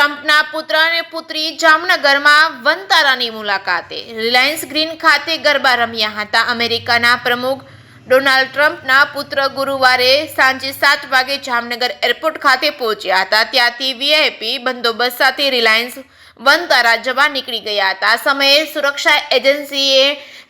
ટ્રમ્પના પુત્ર અને પુત્રી જામનગરમાં વનતારાની મુલાકાતે રિલાયન્સ ગ્રીન ખાતે ગરબા રમ્યા હતા. અમેરિકાના પ્રમુખ ડોનાલ્ડ ટ્રમ્પના પુત્ર ગુરુવારે સાંજે 7 વાગે જામનગર એરપોર્ટ ખાતે પહોંચ્યા હતા. ત્યાંથી વીઆઈપી બંદોબસ્ત સાથે રિલાયન્સ વનતારા જવા નીકળી ગયા હતા. આ સમયે સુરક્ષા એજન્સીએ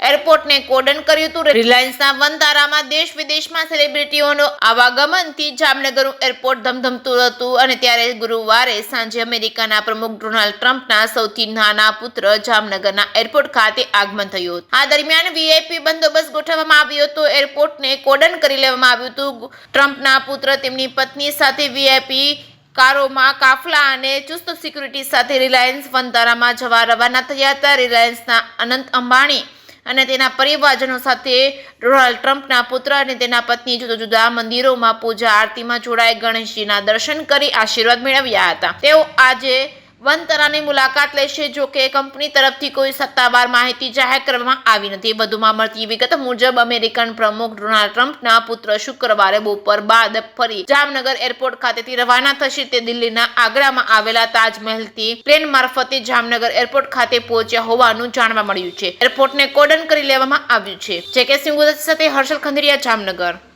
એરપોર્ટને કોર્ડન કર્યું હતું. રિલાયન્સના વનતારામાં દેશ વિદેશમાં સેલિબ્રિટીઓનો આવાગમનથી જામનગર એરપોર્ટ ધમધમતું હતું અને ત્યારે ગુરુવારે સાંજે અમેરિકાના પ્રમુખ ડોનાલ્ડ ટ્રમ્પના સૌથી નાના પુત્ર જામનગરના એરપોર્ટ ખાતે આગમન થયું હતું. આ દરમિયાન વીઆઈપી બંદોબસ્ત ગોઠવવામાં આવ્યો હતો. એરપોર્ટને કોર્ડન કરી લેવામાં આવ્યું હતું. ટ્રમ્પના પુત્ર તેમની પત્ની સાથે વીઆઈપી કારોમાં કાફલા અને ચુસ્ત સિક્યુરિટી સાથે રિલાયન્સ વનતારામાં જવા રવાના થયા હતા. રિલાયન્સના અનંત અંબાણી અને તેના પરિવારજનો સાથે ડોનાલ્ડ ટ્રમ્પના પુત્ર અને તેના પત્ની જુદા જુદા મંદિરોમાં પૂજા આરતીમાં જોડાઈ ગણેશજીના દર્શન કરી આશીર્વાદ મેળવ્યા હતા. તેઓ આજે વનતારાની મુલાકાત લેશે. જો કે કંપની તરફથી કોઈ સત્તાવાર માહિતી જાહેર કરવામાં આવી નથી. વધુમાં મળતી વિગત મુજબ અમેરિકન પ્રમુખ ડોનાલ્ડ ટ્રમ્પના પુત્ર શુક્રવારે બપોર બાદ ફરી જામનગર એરપોર્ટ ખાતેથી રવાના થશે. તે દિલ્હીના આગ્રામાં આવેલા તાજમહેલથી પ્લેન મારફતે જામનગર એરપોર્ટ ખાતે પહોંચ્યા હોવાનું જાણવા મળ્યું છે. એરપોર્ટને કોર્ડન કરી લેવામાં આવ્યું છે. જે કે સિંહ સાથે હર્ષલ ખંડેરિયા, જામનગર.